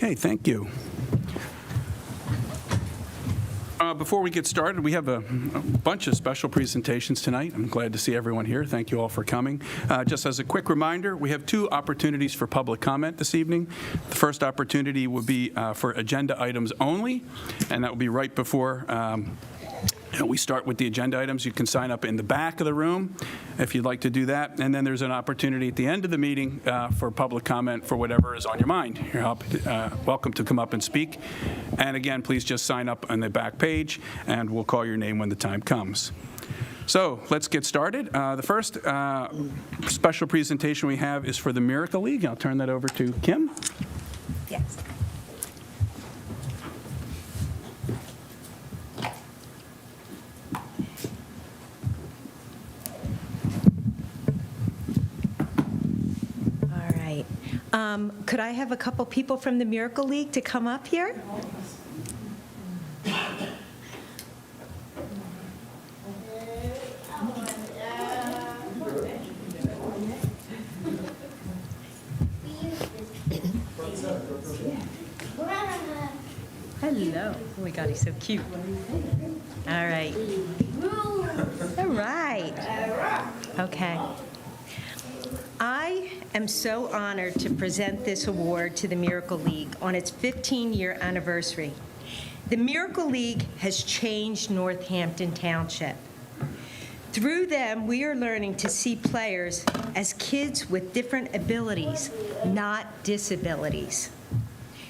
Okay, thank you. Before we get started, we have a bunch of special presentations tonight. I'm glad to see everyone here. Thank you all for coming. Just as a quick reminder, we have 2 opportunities for public comment this evening. The first opportunity will be for agenda items only, and that will be right before we start with the agenda items. You can sign up in the back of the room if you'd like to do that. And then there's an opportunity at the end of the meeting for public comment for whatever is on your mind. You're welcome to come up and speak. And again, please just sign up on the back page, and we'll call your name when the time comes. So let's get started. The first special presentation we have is for the Miracle League. I'll turn that over to Kim. Yes. Could I have a couple people from the Miracle League to come up here? Hello. Oh my God, he's so cute. All right. All right. Okay. I am so honored to present this award to the Miracle League on its 15-year anniversary. The Miracle League has changed Northampton Township. Through them, we are learning to see players as kids with different abilities, not disabilities.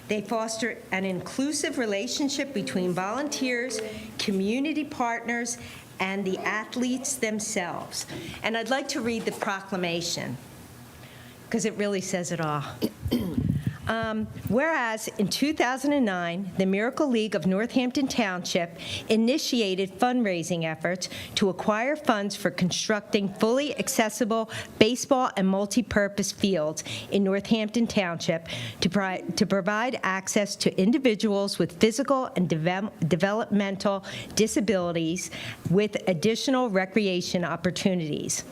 They foster an inclusive relationship between volunteers, community partners, and the athletes themselves. And I'd like to read the proclamation, because it really says it all. Whereas in 2009, the Miracle League of Northampton Township initiated fundraising efforts to acquire funds for constructing fully accessible baseball and multi-purpose fields in Northampton Township to provide access to individuals with physical and developmental disabilities with additional recreation opportunities.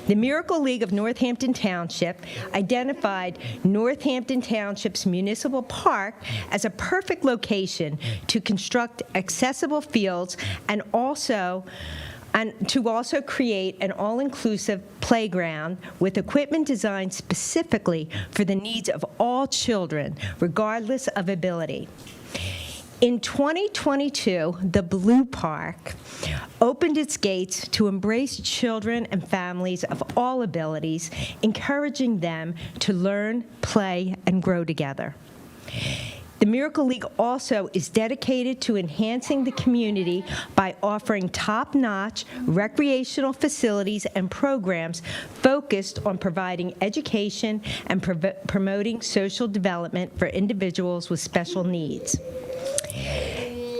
The Miracle League of Northampton Township identified Northampton Township's municipal park as a perfect location to construct accessible fields and to also create an all-inclusive playground with equipment designed specifically for the needs of all children, regardless of ability. In 2022, the Blue Park opened its gates to embrace children and families of all abilities, encouraging them to learn, play, and grow together. The Miracle League also is dedicated to enhancing the community by offering top-notch recreational facilities and programs focused on providing education and promoting social development for individuals with special needs.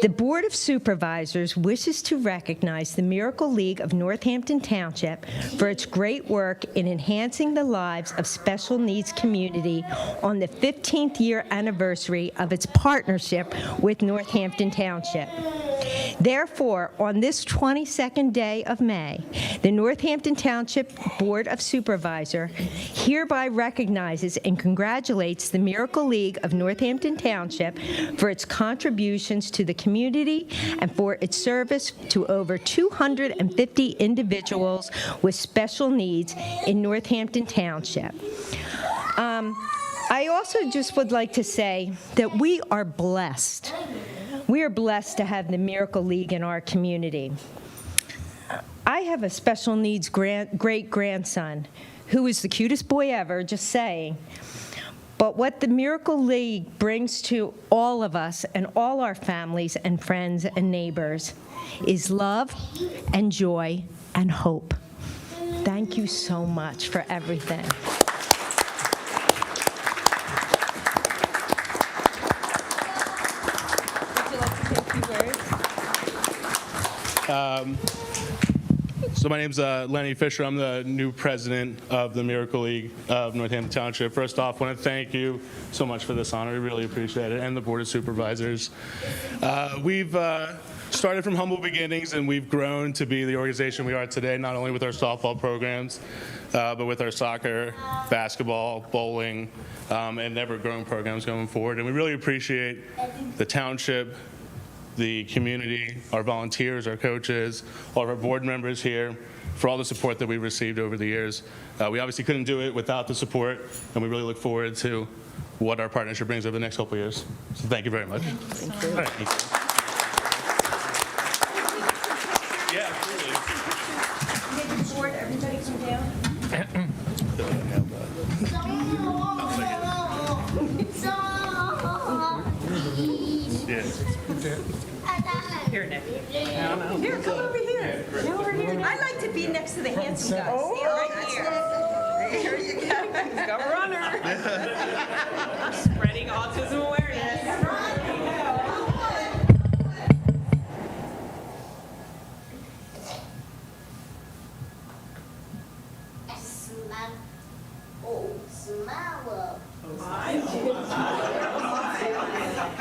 The Board of Supervisors wishes to recognize the Miracle League of Northampton Township for its great work in enhancing the lives of special needs community on the 15th year anniversary of its partnership with Northampton Township. Therefore, on this 22nd day of May, the Northampton Township Board of Supervisors hereby recognizes and congratulates the Miracle League of Northampton Township for its contributions to the community and for its service to over 250 individuals with special needs in Northampton Township. I also just would like to say that we are blessed. We are blessed to have the Miracle League in our community. I have a special needs great-grandson who is the cutest boy ever, just saying. But what the Miracle League brings to all of us and all our families and friends and neighbors is love and joy and hope. Thank you so much for everything. So my name's Lenny Fisher. I'm the new president of the Miracle League of Northampton Township. First off, I want to thank you so much for this honor. We really appreciate it, and the Board of Supervisors. We've started from humble beginnings, and we've grown to be the organization we are today, not only with our softball programs, but with our soccer, basketball, bowling, and ever-growing programs going forward. And we really appreciate the township, the community, our volunteers, our coaches, all of our board members here for all the support that we've received over the years. We obviously couldn't do it without the support, and we really look forward to what our partnership brings over the next couple of years. So thank you very much. Thank you. All right, thank you. Yeah, absolutely. Everybody come down. Here, Nick. Here, come over here. Come over here. I like to be next to the handsome guy. Oh, right here. Here you go. He's got a runner. Spreading autism awareness.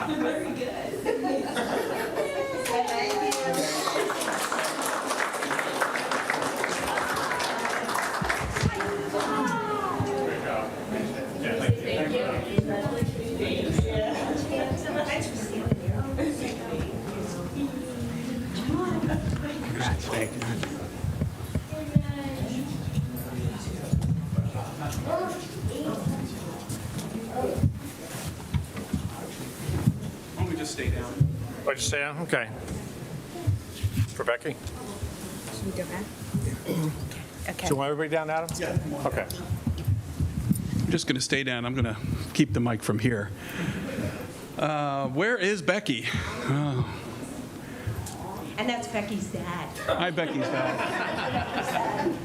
Very good. Thank you. Why don't we just stay down? Oh, just stay down? Okay. For Becky? Should we go back? Okay. Do you want everybody down, Adam? Yeah. Okay. I'm just going to stay down. I'm going to keep the mic from here. Where is Becky? Oh. And that's Becky's dad. Hi, Becky's dad.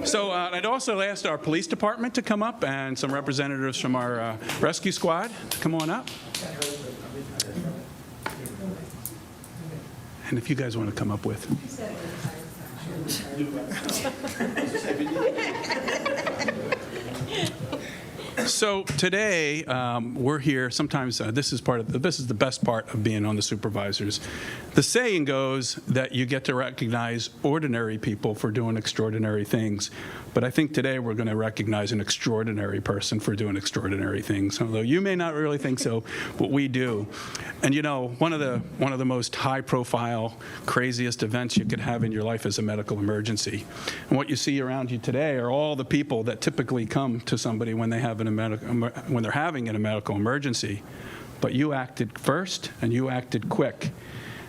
So I'd also asked our police department to come up and some representatives from our rescue squad to come on up. And if you guys want to come up with. So today we're here. Sometimes this is the best part of being on the supervisors. The saying goes that you get to recognize ordinary people for doing extraordinary things, but I think today we're going to recognize an extraordinary person for doing extraordinary things. Although you may not really think so, but we do. And you know, one of the most high-profile, craziest events you could have in your life is a medical emergency. And what you see around you today are all the people that typically come to somebody when they have when they're having a medical emergency. But you acted first, and you acted quick.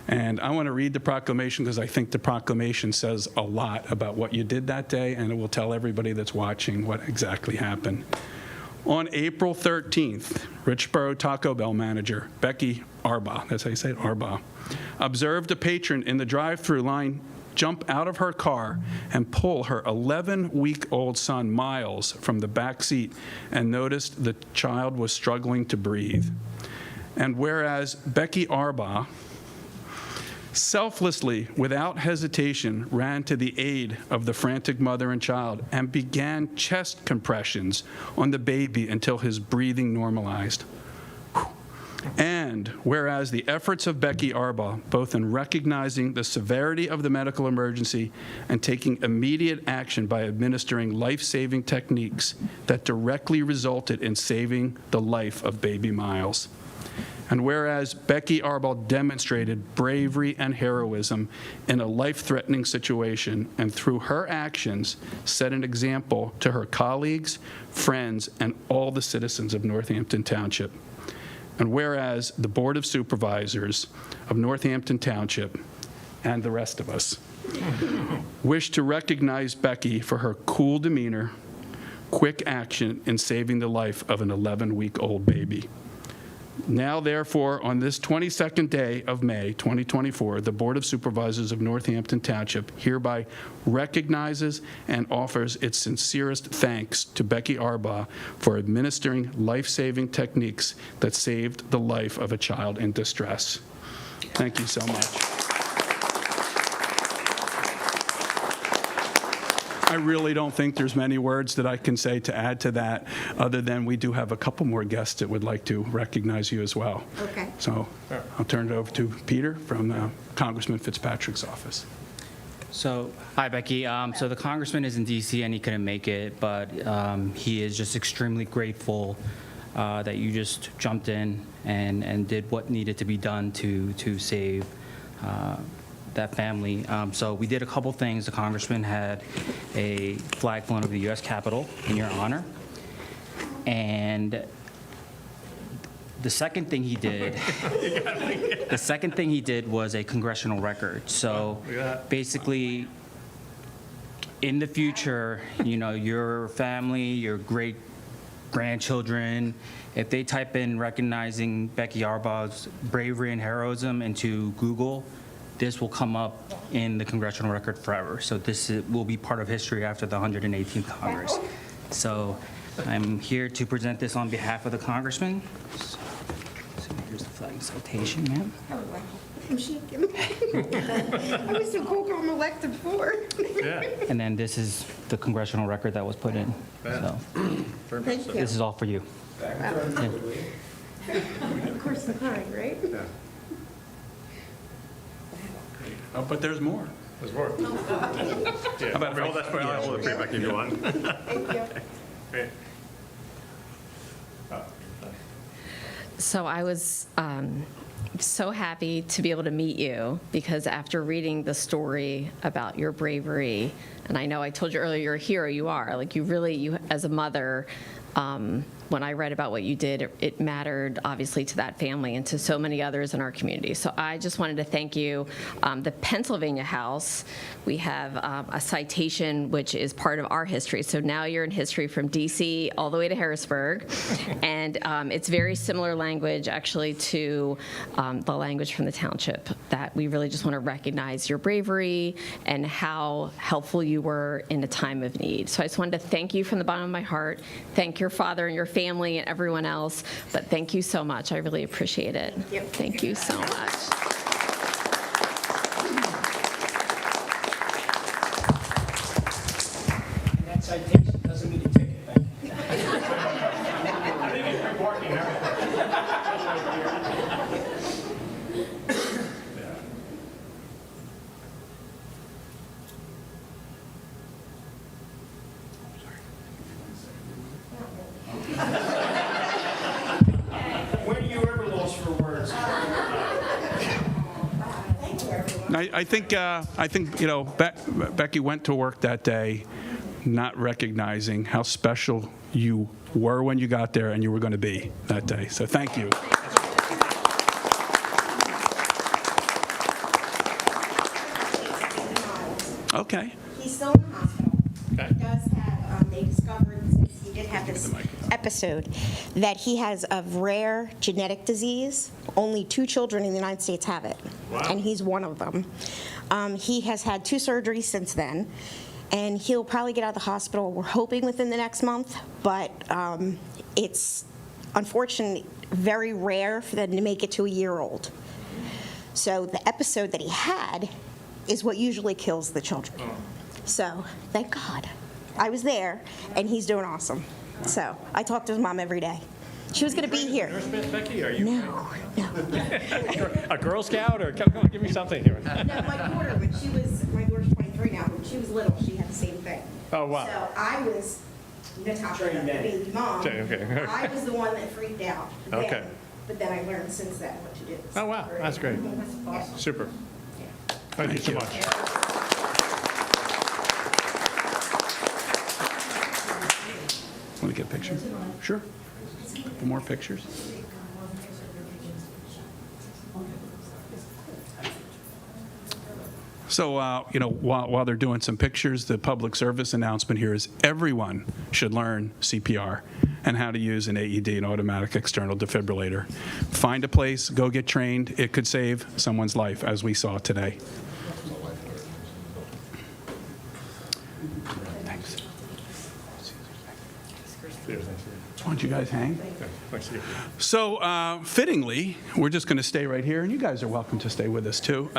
And I want to read the proclamation because I think the proclamation says a lot about what you did that day, and it will tell everybody that's watching what exactly happened. On April 13th, Richboro Taco Bell manager Becky Arbaugh, that's how you say it, Arbaugh, observed a patron in the drive-through line jump out of her car and pull her 11-week-old son, Miles, from the back seat and noticed the child was struggling to breathe. And whereas Becky Arbaugh selflessly, without hesitation, ran to the aid of the frantic mother and child and began chest compressions on the baby until his breathing normalized. And whereas the efforts of Becky Arbaugh, both in recognizing the severity of the medical emergency and taking immediate action by administering life-saving techniques that directly resulted in saving the life of baby Miles. And whereas Becky Arbaugh demonstrated bravery and heroism in a life-threatening situation and through her actions set an example to her colleagues, friends, and all the citizens of Northampton Township. And whereas the Board of Supervisors of Northampton Township and the rest of us wish to recognize Becky for her cool demeanor, quick action in saving the life of an 11-week-old baby. Now, therefore, on this 22nd day of May, 2024, the Board of Supervisors of Northampton Township hereby recognizes and offers its sincerest thanks to Becky Arbaugh for administering life-saving techniques that saved the life of a child in distress. Thank you so much. I really don't think there's many words that I can say to add to that, other than we do have a couple more guests that would like to recognize you as well. Okay. So I'll turn it over to Peter from Congressman Fitzpatrick's office. So, hi, Becky. So the congressman is in D.C. and he couldn't make it, but he is just extremely grateful that you just jumped in and did what needed to be done to save that family. So we did a couple things. The congressman had a flag flown over the U.S. Capitol in your honor, and the second thing he did was a congressional record. So basically, in the future, you know, your family, your great grandchildren, if they type in recognizing Becky Arbaugh's bravery and heroism into Google, this will come up in the congressional record forever. So will be part of history after the 118th Congress. So I'm here to present this on behalf of the congressman. So here's the flag citation, ma'am. Oh, wow. I'm shaking. I was so cool calm elected for. And then this is the congressional record that was put in. So Thank you. this is all for you. Of course, the kind, right? Oh, but there's more. There's more. Yeah. about if I- Hold that for I'll hold it for you, Becky, if you want. Thank you. Great. So I was so happy to be able to meet you because after reading the story about your bravery, and I know I told you earlier you're a hero, you are. Like you as a mother, when I read about what you did, it mattered obviously to that family and to so many others in our community. So I just wanted to thank you. The Pennsylvania House, we have a citation which is part of our history. So now you're in history from DC all the way to Harrisburg. And it's very similar language actually to the language from the township, that we really just want to recognize your bravery and how helpful you were in a time of need. So I just wanted to thank you from the bottom of my heart. Thank your father and your family and everyone else, but thank you so much. I really appreciate it. Thank you so much. That citation doesn't mean a ticket, thank you. I think it's remarking When are you ever lost for words? I think you know, Becky went to work that day not recognizing how special you were when you got there and you were going to be that day. So thank you. Okay. He's still in the hospital. Okay. He does have, they discovered, since he did have this episode, that he has a rare genetic disease. Only 2 children in the United States have it. Wow. And he's one of them. He has had 2 surgeries since then, and he'll probably get out of the hospital, we're hoping within the next month, but it's unfortunately very rare for them to make it to a year old. So the episode that he had is what usually kills the children. So, thank God. I was there, and he's doing awesome. So, I talk to his mom every day. She was going to be here. Nurse Becky, are you? No. A Girl Scout, or come on, give me something here. No, my daughter, my daughter's 23 now, when she was little, she had the same thing. Oh, wow. So, I was Natasha, the baby mom. Okay. I was the one that freaked out. then, Okay. But then I learned since then what to do. Oh, wow, that's great. Yeah. Super. Thank you so much. Want to get a picture? Sure. More pictures? So, you know, while they're doing some pictures, the public service announcement here is everyone should learn CPR and how to use an AED, an automatic external defibrillator. Find a place, go get trained. It could save someone's life, as we saw today. Thanks. Why don't you guys hang? Thanks to you. So fittingly, we're just going to stay right here, and you guys are welcome to stay with us too.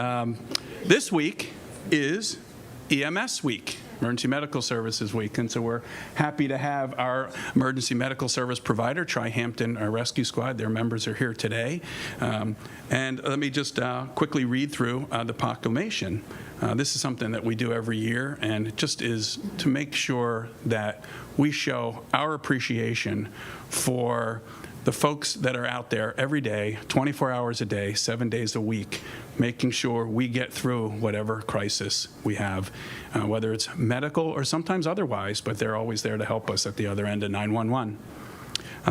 This week is EMS week. Emergency Medical Services Week. And so we're happy to have our emergency medical service provider, Tri-Hampton Rescue Squad. Their members are here today. And let me just quickly read through the proclamation. This is something that we do every year, and it just is to make sure that we show our appreciation for the folks that are out there every day, 24 hours a day, 7 days a week, making sure we get through whatever crisis we have, whether it's medical or sometimes otherwise, but they're always there to help us at the other end of 911.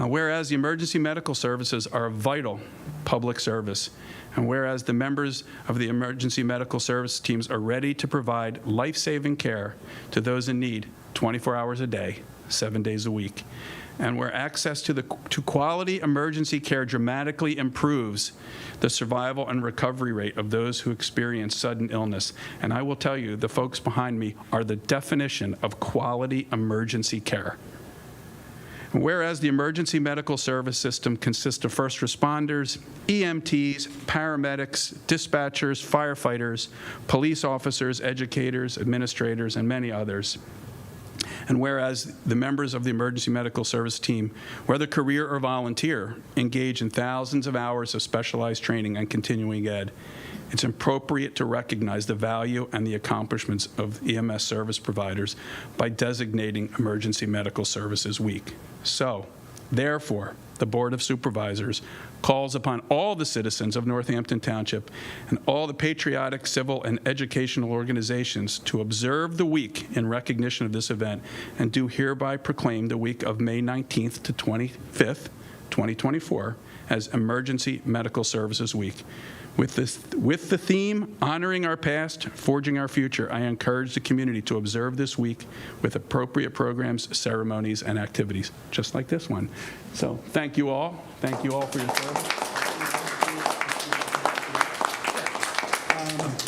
Whereas the emergency medical services are a vital public service, and whereas the members of the emergency medical service teams are ready to provide life-saving care to those in need 24 hours a day, 7 days a week, and where access to quality emergency care dramatically improves the survival and recovery rate of those who experience sudden illness. And I will tell you, the folks behind me are the definition of quality emergency care. Whereas the emergency medical service system consists of first responders, EMTs, paramedics, dispatchers, firefighters, police officers, educators, administrators, and many others. And whereas the members of the emergency medical service team, whether career or volunteer, engage in thousands of hours of specialized training and continuing ed, it's appropriate to recognize the value and the accomplishments of EMS service providers by designating Emergency Medical Services Week. So, therefore, the Board of Supervisors calls upon all the citizens of Northampton Township and all the patriotic, civil, and educational organizations to observe the week in recognition of this event and do hereby proclaim the week of May 19th to 25th, 2024 as Emergency Medical Services Week. With the theme, Honoring Our Past, Forging Our Future, I encourage the community to observe this week with appropriate programs, ceremonies, and activities, just like this one. So thank you all. Thank you all for your service.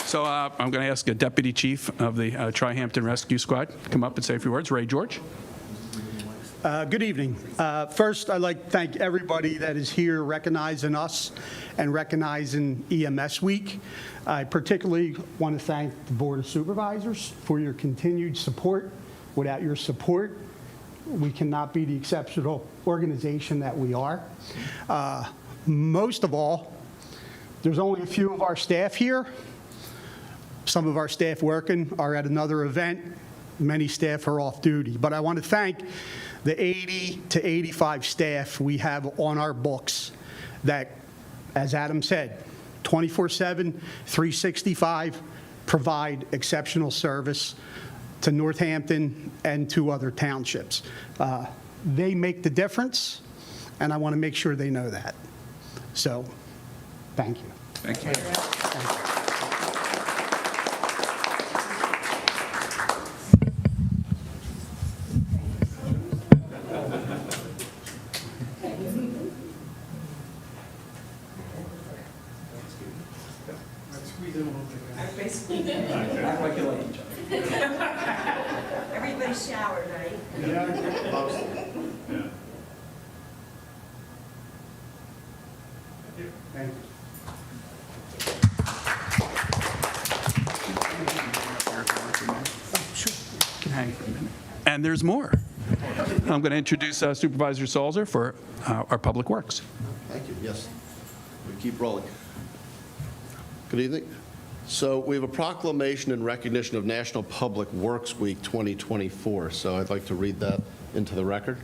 So I'm going to ask a Deputy Chief of the Tri-Hampton Rescue Squad to come up and say a few words. Ray George. Good evening. First, I'd like to thank everybody that is here recognizing us and recognizing EMS Week. I particularly want to thank the Board of Supervisors for your continued support. Without your support, we cannot be the exceptional organization that we are. Most of all, there's only a few of our staff here. Some of our staff working are at another event. Many staff are off duty. But I want to thank the 80 to 85 staff we have on our books that, as Adam said, 24/7, 365, provide exceptional service to Northampton and to other townships. They make the difference, and I want to make sure they know that. So, thank you. Thank you. Thank you. Everybody showered, right? Thank you. And there's more. I'm going to introduce Supervisor Salzer for our Public Works. Thank you. Yes. We keep rolling. Good evening. So we have a proclamation in recognition of National Public Works Week 2024. So I'd like to read that into the record.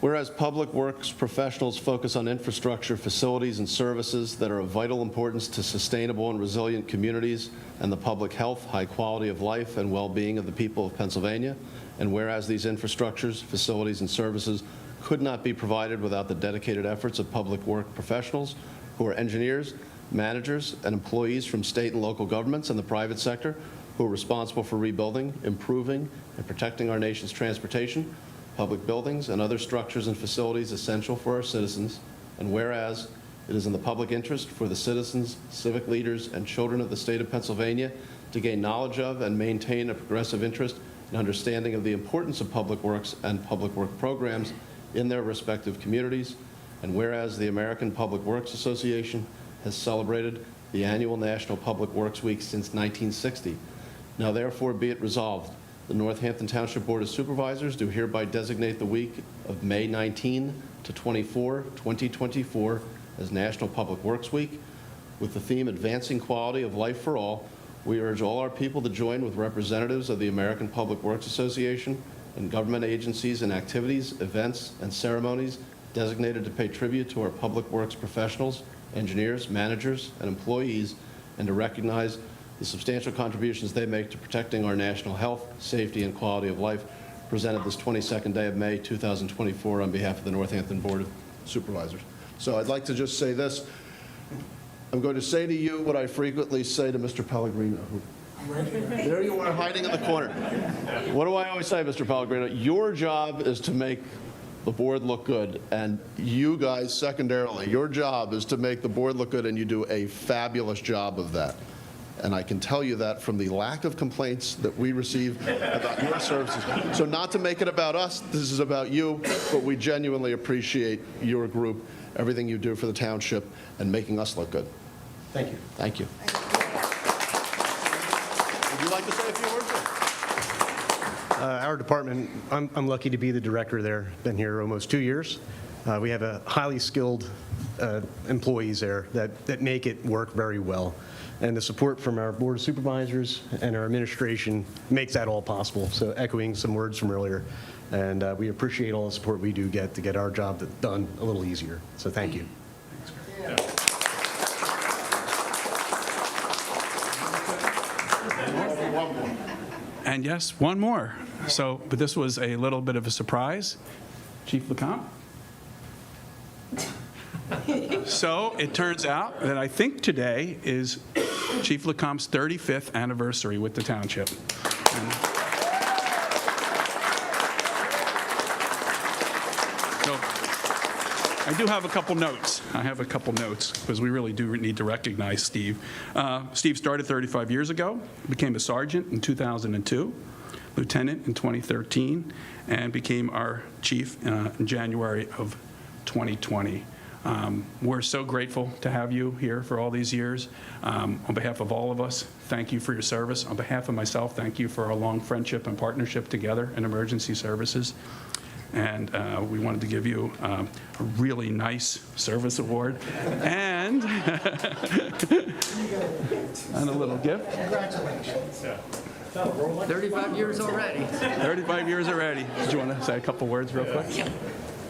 Whereas public works professionals focus on infrastructure, facilities, and services that are of vital importance to sustainable and resilient communities and the public health, high quality of life, and well-being of the people of Pennsylvania, and whereas these infrastructures, facilities, and services could not be provided without the dedicated efforts of public work professionals who are engineers, managers, and employees from state and local governments and the private sector who are responsible for rebuilding, improving, and protecting our nation's transportation, public buildings, and other structures and facilities essential for our citizens, and whereas it is in the public interest for the citizens, civic leaders, and children of the state of Pennsylvania to gain knowledge of and maintain a progressive interest and understanding of the importance of public works and public work programs in their respective communities, and whereas the American Public Works Association has celebrated the annual National Public Works Week since 1960. Now therefore be it resolved The Northampton Township Board of Supervisors do hereby designate the week of May 19 to 24, 2024 as National Public Works Week. With the theme Advancing Quality of Life for All, we urge all our people to join with representatives of the American Public Works Association and government agencies in activities, events, and ceremonies designated to pay tribute to our public works professionals, engineers, managers, and employees, and to recognize the substantial contributions they make to protecting our national health, safety, and quality of life, presented this 22nd day of May 2024 on behalf of the Northampton Board of Supervisors. So I'd like to just say this. I'm going to say to you what I frequently say to Mr. Pellegrino. There you are, hiding in the corner. What do I always say, Mr. Pellegrino? Your job is to make the board look good, and you guys, secondarily, your job is to make the board look good, and you do a fabulous job of that. And I can tell you that from the lack of complaints that we receive about your services. So not to make it about us, this is about you, but we genuinely appreciate your group, everything you do for the township, and making us look good. Thank you. Thank you. Would you like to say a few words? Our department, I'm lucky to be the director there. Been here almost 2 years. We have a highly skilled employees there that make it work very well. And the support from our Board of Supervisors and our administration makes that all possible. So echoing some words from earlier. And we appreciate all the support we do get to get our job done a little easier. So thank you. And yes, one more. So, but this was a little bit of a surprise. Chief LeCompte. So it turns out that I think today is Chief LeCompte's 35th anniversary with the township. And so I do have a couple notes. I have a couple notes because we really do need to recognize Steve. Steve started 35 years ago, became a sergeant in 2002, lieutenant in 2013, and became our chief in January of 2020. We're so grateful to have you here for all these years. On behalf of all of us, thank you for your service. On behalf of myself, thank you for our long friendship and partnership together in emergency services. And we wanted to give you a really nice service award and, and a little gift. Congratulations. 35 years already. 35 years already. Did you want to say a couple words real quick? Yeah.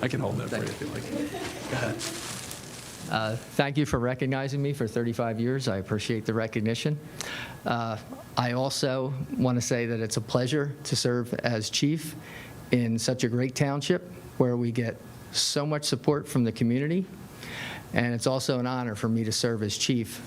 I can hold that for you if you like. Go ahead. Thank you for recognizing me for 35 years. I appreciate the recognition. I also want to say that it's a pleasure to serve as chief in such a great township where we get so much support from the community. And it's also an honor for me to serve as chief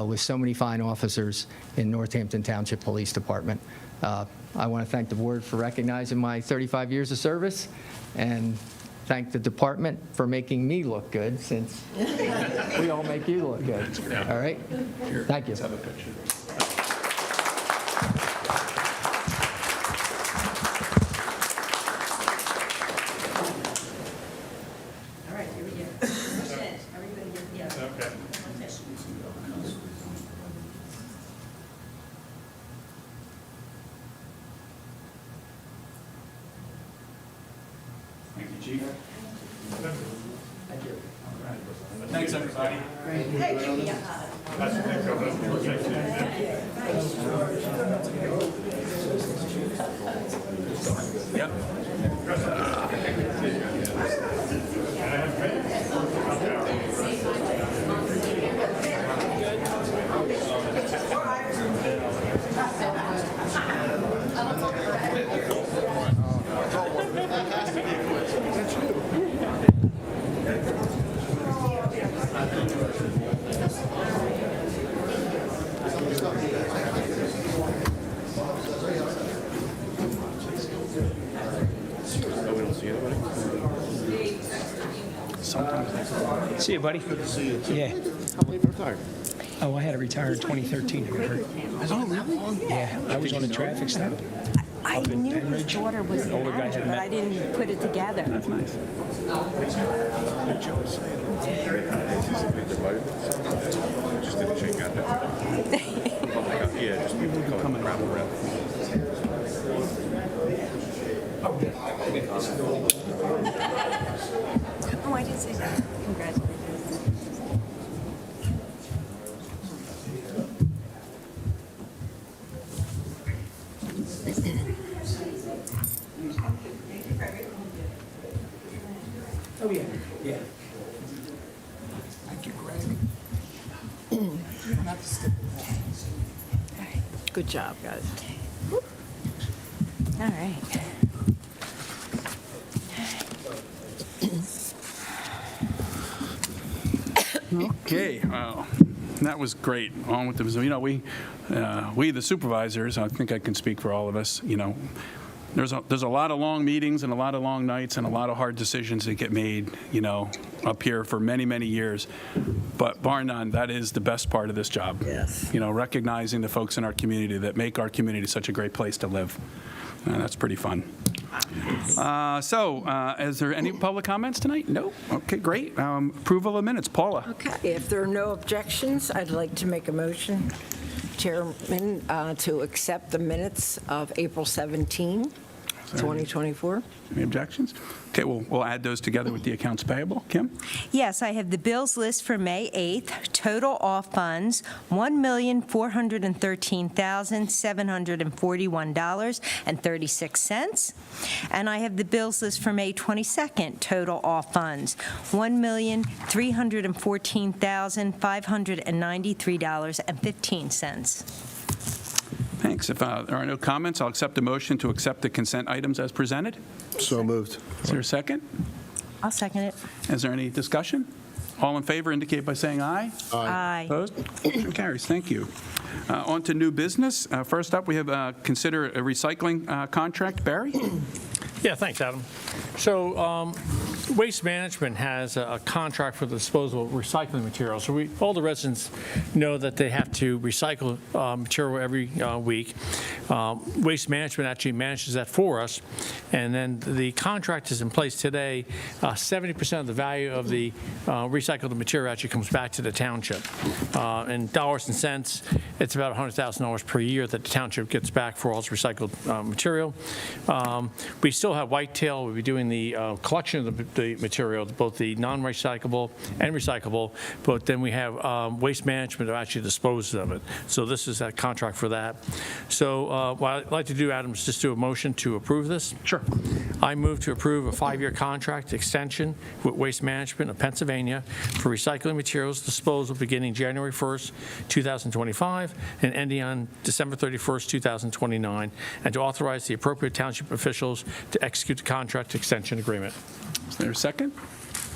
with so many fine officers in Northampton Township Police Department. I want to thank the board for recognizing my 35 years of service and thank the department for making me look good, since we all make you look good. All right? Thank you. Let's have a picture. All right, here we go. Everybody get together. Okay. Thank you, Chief. Thank you. Thanks, everybody. Yep. See you, buddy. Good to see you, too. Yeah. How late retired? Oh, I had to retire in 202013. I got hurt. Yeah, I was on a traffic stop. I knew his daughter was the older guy manager, had but met. I didn't put it together. That's nice. Just didn't check out that. Yeah, just people coming around the rep. Oh, I didn't say that. Congratulations. Oh, yeah, yeah. Thank you, Greg. You don't have to stick with that. Good job, guys. All right. Okay, that was great. On with the, we the supervisors, I think I can speak for all of us, there's a lot of long meetings and a lot of long nights and a lot of hard decisions that get made, up here for many, many years. But bar none, that is the best part of this job. Yes. Recognizing the folks in our community that make our community such a great place to live. That's pretty fun. Is there any public comments tonight? No? Okay, great. Approval of minutes. Paula? Okay, if there are no objections, I'd like to make a motion, Chairman, to accept the minutes of April 17, 2024. Any objections? Okay, we'll add those together with the accounts payable. Kim? Yes, I have the bills list for May 8th. Total off funds, $1,413,741.36. And I have the bills list for May 22nd. Total off funds, $1,314,593.15. Thanks. If there are no comments, I'll accept a motion to accept the consent items as presented. So moved. Is there a second? I'll second it. Is there any discussion? All in favor indicate by saying aye. Aye. Opposed? Motion carries. Thank you. On to new business. First up, we have consider a recycling contract. Barry? Yeah, thanks, Adam. So Waste Management has a contract for the disposal of recycling materials. So all the residents know that they have to recycle material every week. Waste Management actually manages that for us. And then the contract is in place today. 70% of the value of the recycled material actually comes back to the township. In dollars and cents, it's about $100,000 per year that the township gets back for all its recycled material. We still have Whitetail. We'll be doing the collection of the material, both the non-recyclable and recyclable, but then we have Waste Management that actually disposes of it. So this is that contract for that. So what I'd like to do, Adam, is just do a motion to approve this. Sure. I move to approve a 5-year contract extension with Waste Management of Pennsylvania for recycling materials disposal beginning January 1st, 2025 and ending on December 31st, 2029, and to authorize the appropriate township officials to execute the contract extension agreement. Is there a second?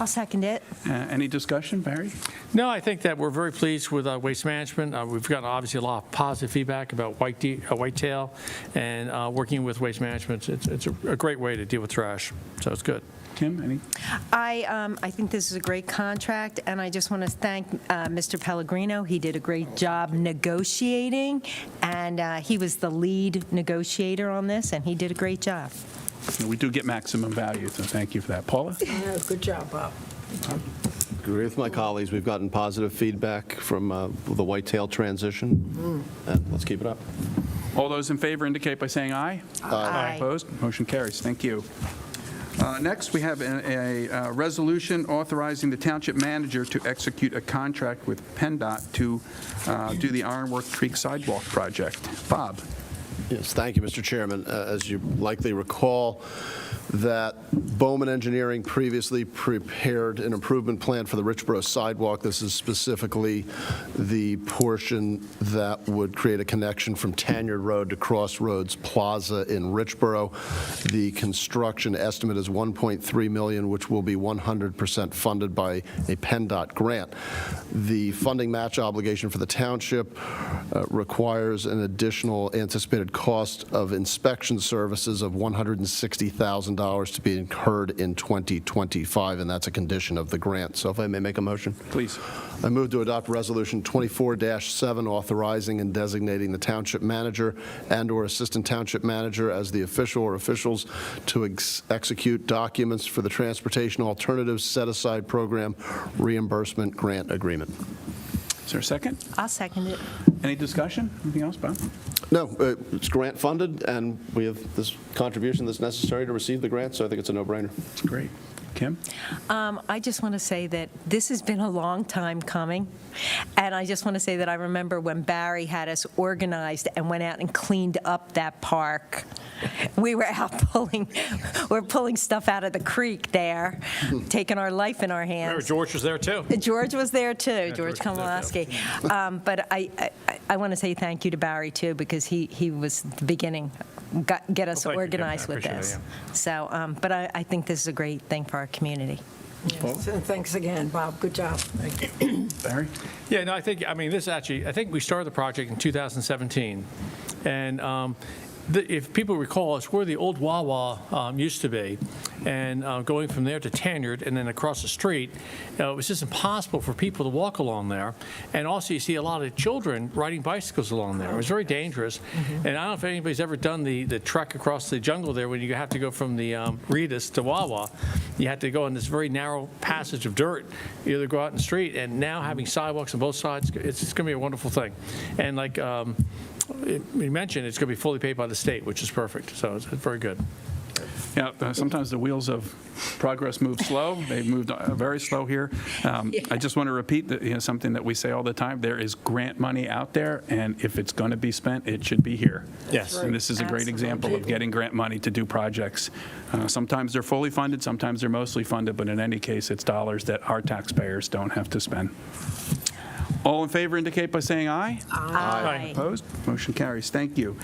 I'll second it. Any discussion, Barry? No, I think that we're very pleased with Waste Management. We've gotten obviously a lot of positive feedback about Whitetail, and working with Waste Management, it's a great way to deal with trash, so it's good. Kim, any? I think this is a great contract, and I just want to thank Mr. Pellegrino. He did a great job negotiating, and he was the lead negotiator on this, and he did a great job. We do get maximum value, so thank you for that. Paula? Good job, Bob. Agree with my colleagues. We've gotten positive feedback from the Whitetail transition, and let's keep it up. All those in favor indicate by saying aye. Aye. Opposed? Motion carries. Thank you. Next, we have a resolution authorizing the township manager to execute a contract with PennDOT to do the Ironwork Creek Sidewalk project. Bob? Yes, thank you, Mr. Chairman. As you likely recall, that Bowman Engineering previously prepared an improvement plan for the Richboro sidewalk. This is specifically the portion that would create a connection from Tanyard Road to Crossroads Plaza in Richboro. The construction estimate is $1.3 million, which will be 100% funded by a PennDOT grant. The funding match obligation for the township requires an additional anticipated cost of inspection services of $160,000 to be incurred in 2025, and that's a condition of the grant. So if I may make a motion. Please. I move to adopt Resolution 24-7, authorizing and designating the township manager and/or assistant township manager as the official or officials to execute documents for the Transportation Alternatives Set-Aside Program Reimbursement Grant Agreement. Is there a second? I'll second it. Any discussion? Anything else, Bob? No, it's grant funded, and we have this contribution that's necessary to receive the grant, so I think it's a no-brainer. Great. Kim? I just want to say that this has been a long time coming, and I just want to say that I remember when Barry had us organized and went out and cleaned up that park. We were out pulling stuff out of the creek there, taking our life in our hands. Remember, George was there, too. George was there, too, George George was there, Komolowski. But I want to say thank you to Barry, too, because he was the beginning, get us Well, thank you, Kim. organized I with appreciate this. it, So, but I think this is a great thing for our community. Yes, and thanks again, Bob. Good job. Barry? Yeah, no, I think we started the project in 2017. And if people recall, it's where the old Wawa used to be. And going from there to Tanyard and then across the street, it was just impossible for people to walk along there. And also, you see a lot of children riding bicycles along there. It was very dangerous. And I don't know if anybody's ever done the trek across the jungle there when you have to go from the Ritas to Wawa. You have to go in this very narrow passage of dirt. You either go out in the street, and now having sidewalks on both sides, it's going to be a wonderful thing. And like we mentioned, it's going to be fully paid by the state, which is perfect. So it's very good. Yeah, sometimes the wheels of progress move slow. They've moved very slow here. I just want to repeat that, something that we say all the time. There is grant money out there, and if it's going to be spent, it should be here. Yes. And this is a great example of getting grant money to do projects. Sometimes they're fully funded, sometimes they're mostly funded, but in any case, it's dollars that our taxpayers don't have to spend. All in favor indicate by saying aye. Aye. Opposed? Motion carries. Thank you.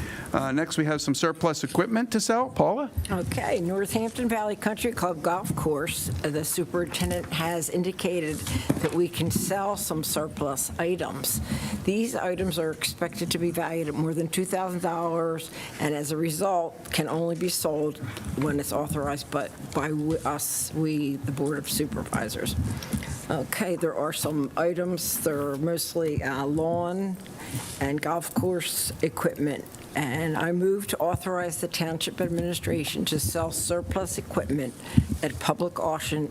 Next, we have some surplus equipment to sell. Paula? Okay, Northampton Valley Country Club Golf Course, the superintendent has indicated that we can sell some surplus items. These items are expected to be valued at more than $2,000, and as a result, can only be sold when it's authorized by us, the Board of Supervisors. Okay, there are some items. They're mostly lawn and golf course equipment. And I move to authorize the Township Administration to sell surplus equipment at public auction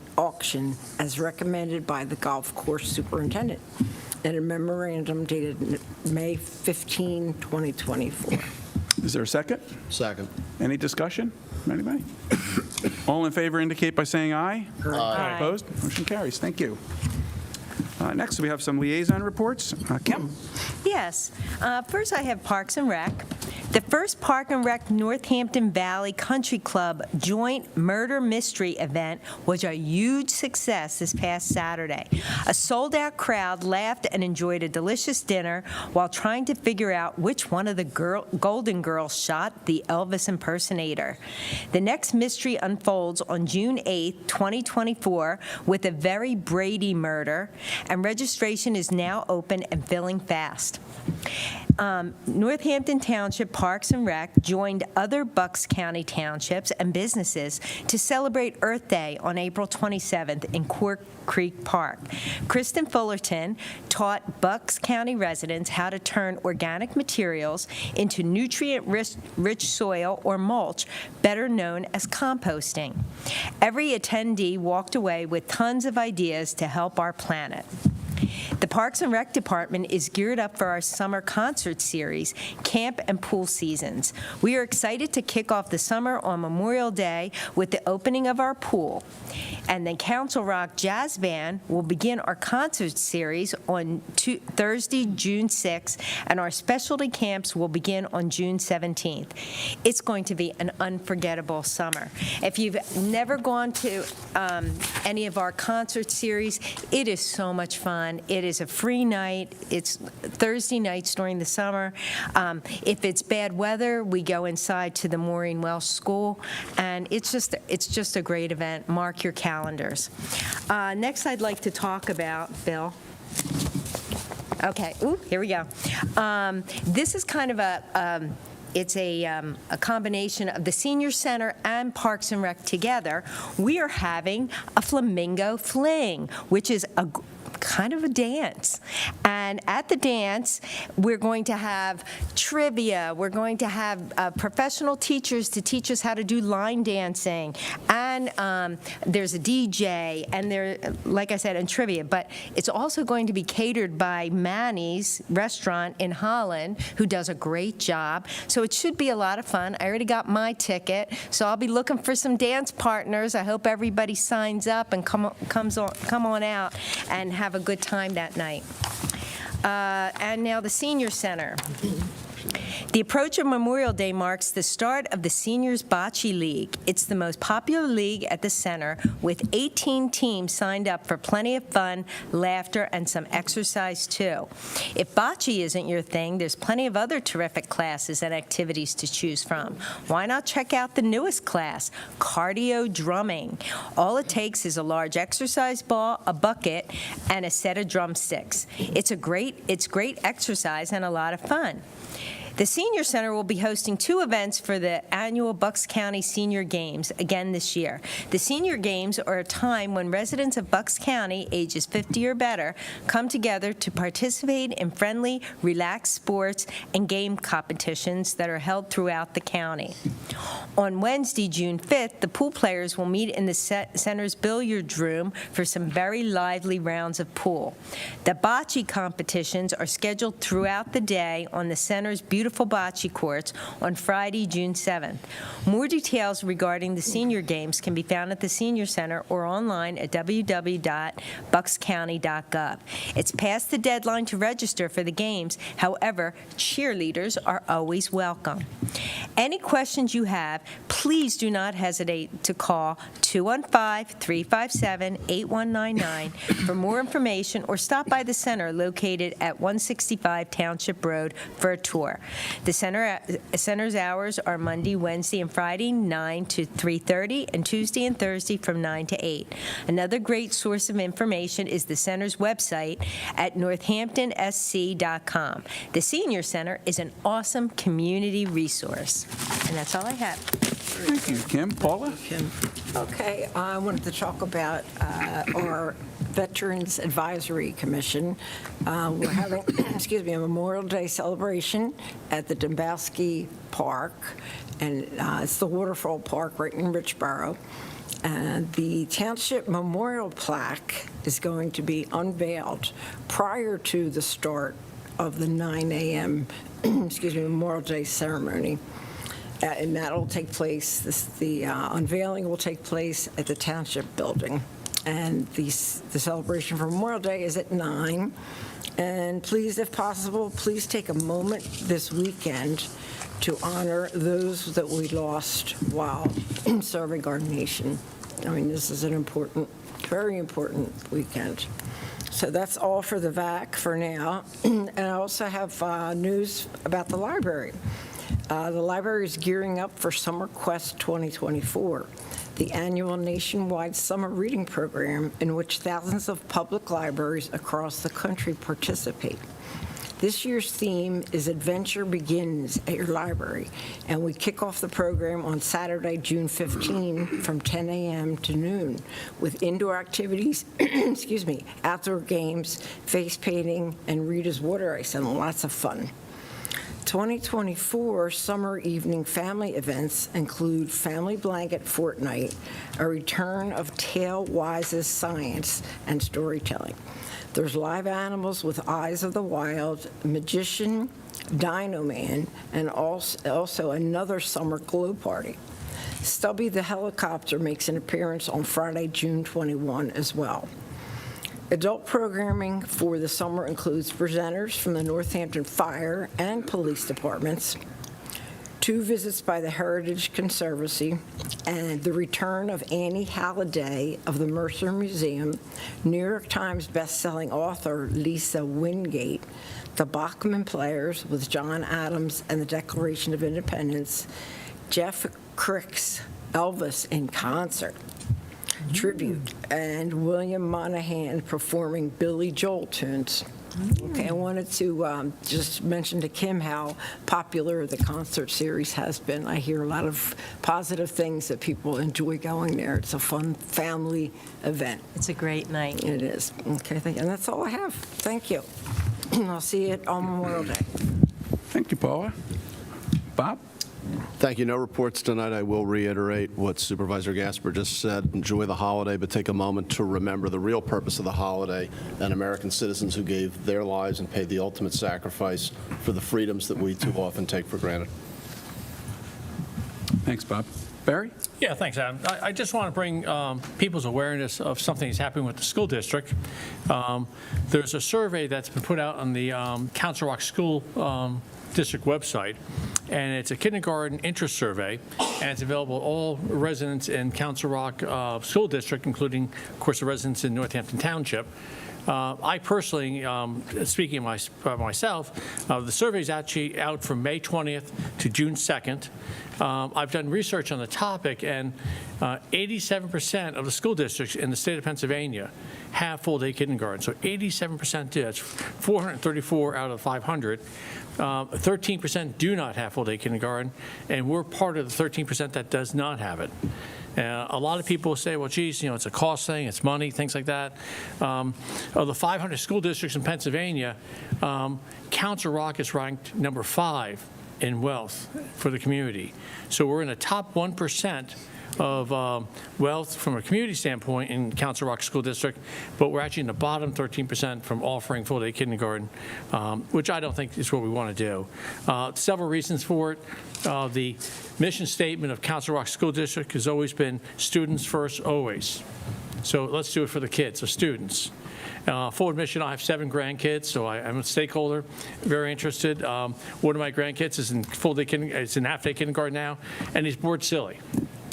as recommended by the Golf Course Superintendent in a memorandum dated May 15, 2024. Is there a second? Second. Any discussion from anybody? All in favor indicate by saying aye. Aye. Opposed? Motion carries. Thank you. Next, we have some liaison reports. Kim? Yes. First, I have Parks and Rec. The first Park and Rec Northampton Valley Country Club joint murder mystery event was a huge success this past Saturday. A sold-out crowd laughed and enjoyed a delicious dinner while trying to figure out which one of the Golden Girls shot the Elvis impersonator. The next mystery unfolds on June 8, 2024, with a very Brady murder, and registration is now open and filling fast. Northampton Township Parks and Rec joined other Bucks County townships and businesses to celebrate Earth Day on April 27th in Cork Creek Park. Kristen Fullerton taught Bucks County residents how to turn organic materials into nutrient-rich soil or mulch, better known as composting. Every attendee walked away with tons of ideas to help our planet. The Parks and Rec Department is geared up for our summer concert series, Camp and Pool Seasons. We are excited to kick off the summer on Memorial Day with the opening of our pool. And then Council Rock Jazz Band will begin our concert series on Thursday, June 6th, and our specialty camps will begin on June 17th. It's going to be an unforgettable summer. If you've never gone to any of our concert series, it is so much fun. It is a free night. It's Thursday nights during the summer. If it's bad weather, we go inside to the Maureen Welsh School, and it's just a great event. Mark your calendars. Next, I'd like to talk about, Bill. Okay, here we go. This is kind of a combination of the Senior Center and Parks and Rec together. We are having a Flamingo Fling, which is kind of a dance. And at the dance, we're going to have trivia. We're going to have professional teachers to teach us how to do line dancing. And there's a DJ, and there, like I said, and trivia. But it's also going to be catered by Manny's restaurant in Holland, who does a great job. So it should be a lot of fun. I already got my ticket, so I'll be looking for some dance partners. I hope everybody signs up and come on out and have a good time that night. And now the Senior Center. The approach of Memorial Day marks the start of the Seniors Bocce League. It's the most popular league at the center, with 18 teams signed up for plenty of fun, laughter, and some exercise, too. If bocce isn't your thing, there's plenty of other terrific classes and activities to choose from. Why not check out the newest class, cardio drumming? All it takes is a large exercise ball, a bucket, and a set of drumsticks. It's great exercise and a lot of fun. The Senior Center will be hosting 2 events for the annual Bucks County Senior Games again this year. The Senior Games are a time when residents of Bucks County, ages 50 or better, come together to participate in friendly, relaxed sports and game competitions that are held throughout the county. On Wednesday, June 5th, the pool players will meet in the center's billiards room for some very lively rounds of pool. The bocce competitions are scheduled throughout the day on the center's beautiful bocce courts on Friday, June 7th. More details regarding the Senior Games can be found at the Senior Center or online at www.buckscounty.gov. It's past the deadline to register for the games. However, cheerleaders are always welcome. Any questions you have, please do not hesitate to call 215-357-8199 for more information, or stop by the center located at 165 Township Road for a tour. The center's hours are Monday, Wednesday, and Friday, 9 to 3:30, and Tuesday and Thursday from 9 to 8. Another great source of information is the center's website at northamptonsc.com. The Senior Center is an awesome community resource. And that's all I have. Thank you, Kim. Paula? Okay, I wanted to talk about our Veterans Advisory Commission. We're having, a Memorial Day celebration at the Dombowski Park, and it's the Waterfall Park right in Richboro. And the Township Memorial Plaque is going to be unveiled prior to the start of the 9 a.m. Memorial Day ceremony. And that'll take place, the unveiling will take place at the Township Building. And the celebration for Memorial Day is at 9. And please, if possible, please take a moment this weekend to honor those that we lost while serving our nation. I mean, this is an important, very important weekend. So that's all for the VAC for now. And I also have news about the library. The library is gearing up for Summer Quest 2024, the annual nationwide summer reading program in which thousands of public libraries across the country participate. This year's theme is Adventure Begins at Your Library, and we kick off the program on Saturday, June 15 from 10 a.m. to noon with indoor activities, outdoor games, face painting, and Rita's water ice, and lots of fun. 2024 summer evening family events include Family Blanket Fortnight, a return of Tale-Wise's science and storytelling. There's live animals with Eyes of the Wild, Magician, Dino Man, and also another summer glow party. Stubby the Helicopter makes an appearance on Friday, June 21 as well. Adult programming for the summer includes presenters from the Northampton Fire and Police Departments, 2 visits by the Heritage Conservancy, and the return of Annie Halliday of the Mercer Museum, New York Times bestselling author Lisa Wingate, the Bachman Players with John Adams and the Declaration of Independence, Jeff Crick's Elvis in Concert, tribute, and William Monahan performing Billy Joel tunes. Okay, I wanted to just mention to Kim how popular the concert series has been. I hear a lot of positive things that people enjoy going there. It's a fun family event. It's a great night. It is. Okay, thank you. And that's all I have. Thank you. I'll see you on Memorial Day. Thank you, Paula. Bob? Thank you. No reports tonight. I will reiterate what Supervisor Gasper just said. Enjoy the holiday, but take a moment to remember the real purpose of the holiday and American citizens who gave their lives and paid the ultimate sacrifice for the freedoms that we too often take for granted. Thanks, Bob. Barry? Yeah, thanks, Adam. I just want to bring people's awareness of something that's happening with the school district. There's a survey that's been put out on the Council Rock School District website, and it's a kindergarten interest survey, and it's available to all residents in Council Rock School District, including, of course, the residents in Northampton Township. I personally, speaking of myself, the survey is actually out from May 20th to June 2nd. I've done research on the topic, and 87% of the school districts in the state of Pennsylvania have full-day kindergarten. So 87% do. That's 434 out of 500. 13% do not have full-day kindergarten, and we're part of the 13% that does not have it. A lot of people say, well, geez, it's a cost thing, it's money, things like that. Of the 500 school districts in Pennsylvania, Council Rock is ranked number 5 in wealth for the community. So we're in the top 1% of wealth from a community standpoint in Council Rock School District, but we're actually in the bottom 13% from offering full-day kindergarten, which I don't think is what we want to do. Several reasons for it. The mission statement of Council Rock School District has always been students first, always. So let's do it for the kids, the students. Full admission, I have 7 grandkids, so I'm a stakeholder, very interested. One of my grandkids is in full-day it's in half-day kindergarten now, and he's bored silly.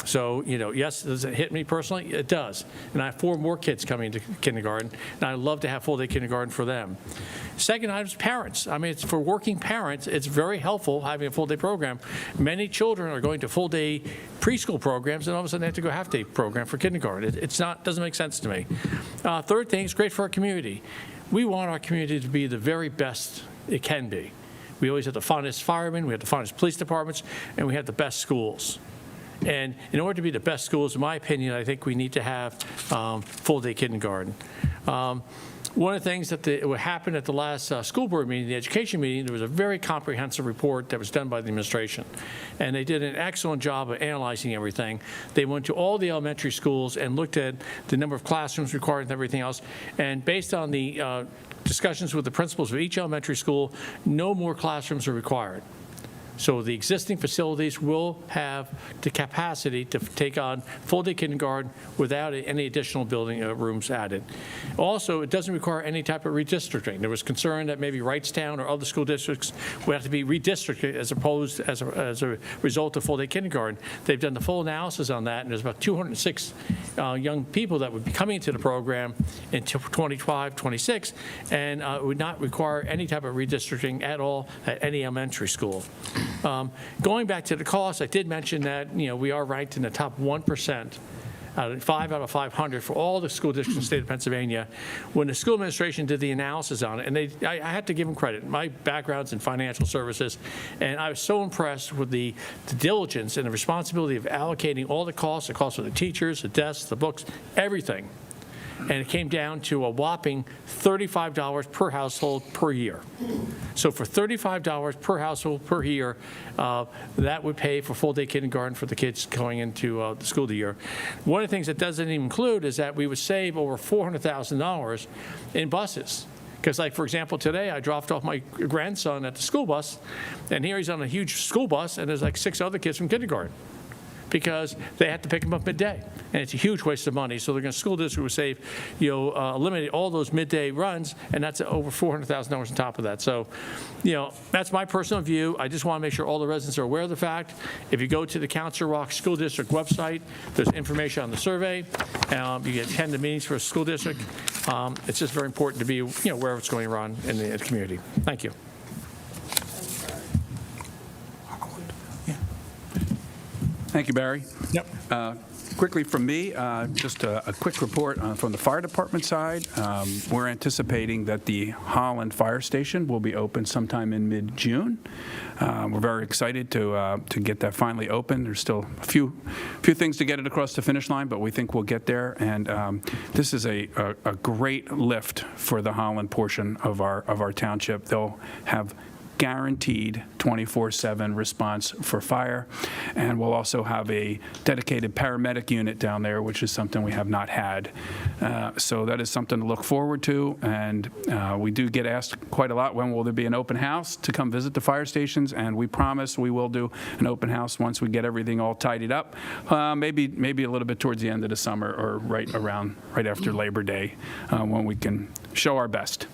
So, yes, does it hit me personally? It does. And I have 4 more kids coming to kindergarten, and I'd love to have full-day kindergarten for them. Second item is parents. I mean, it's for working parents, it's very helpful having a full-day program. Many children are going to full-day preschool programs, and all of a sudden they have to go half-day program for kindergarten. Doesn't make sense to me. Third thing, it's great for our community. We want our community to be the very best it can be. We always have the finest firemen, we have the finest police departments, and we have the best schools. And in order to be the best schools, in my opinion, I think we need to have full-day kindergarten. One of the things that happened at the last school board meeting, the education meeting, there was a very comprehensive report that was done by the administration. And they did an excellent job of analyzing everything. They went to all the elementary schools and looked at the number of classrooms required and everything else. And based on the discussions with the principals of each elementary school, no more classrooms are required. So the existing facilities will have the capacity to take on full-day kindergarten without any additional building rooms added. Also, it doesn't require any type of redistricting. There was concern that maybe Wrightstown or other school districts would have to be redistricted as a result of full-day kindergarten. They've done the full analysis on that, and there's about 206 young people that would be coming into the program in 25, 26, and it would not require any type of redistricting at all at any elementary school. Going back to the cost, I did mention that we are ranked in the top 1%, 5 out of 500 for all the school districts in the state of Pennsylvania. When the school administration did the analysis on it, and I had to give them credit. My background's in financial services, and I was so impressed with the diligence and the responsibility of allocating all the costs of the teachers, the desks, the books, everything. And it came down to a whopping $35 per household per year. So for $35 per household per year, that would pay for full-day kindergarten for the kids going into the school year. One of the things that doesn't even include is that we would save over $400,000 in buses. Because, like, for example, today I dropped off my grandson at the school bus, and here he's on a huge school bus, and there's like 6 other kids from kindergarten, because they had to pick them up midday, and it's a huge waste of money. So the school district would save, eliminate all those midday runs, and that's over $400,000 on top of that. So, that's my personal view. I just want to make sure all the residents are aware of the fact. If you go to the Council Rock School District website, there's information on the survey. You can attend the meetings for a school district. It's just very important to be, aware of what's going on in the community. Thank you. Thank you, Barry. Yep. Quickly from me, just a quick report from the fire department side. We're anticipating that the Holland Fire Station will be open sometime in mid-June. We're very excited to get that finally open. There's still a few things to get it across the finish line, but we think we'll get there. And this is a great lift for the Holland portion of our township. They'll have guaranteed 24/7 response for fire, and we'll also have a dedicated paramedic unit down there, which is something we have not had. So that is something to look forward to, and we do get asked quite a lot, when will there be an open house to come visit the fire stations, and we promise we will do an open house once we get everything all tidied up, maybe a little bit towards the end of the summer or right after Labor Day, when we can show our best.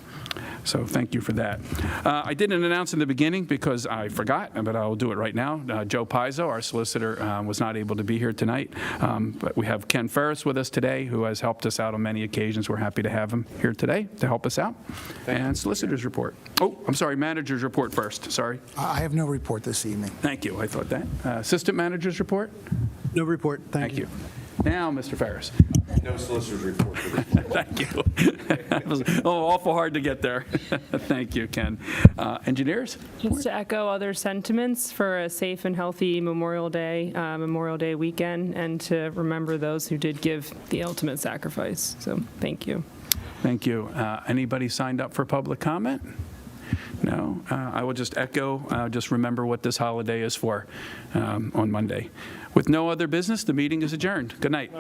So thank you for that. I didn't announce in the beginning because I forgot, but I'll do it right now. Joe Pizzo, our solicitor, was not able to be here tonight, but we have Ken Ferris with us today, who has helped us out on many occasions. We're happy to have him here today to help us out. And solicitor's report. Oh, I'm sorry, manager's report first. Sorry. I have no report this evening. Thank you. I thought that. Assistant manager's report. No report. Thank you. Now, Mr. Ferris. No solicitor's report for this. Thank you. It was awful hard to get there. Thank you, Ken. Engineers? Just to echo other sentiments for a safe and healthy Memorial Day weekend, and to remember those who did give the ultimate sacrifice. So thank you. Thank you. Anybody signed up for public comment? No? I will just echo, just remember what this holiday is for on Monday. With no other business, the meeting is adjourned. Good night.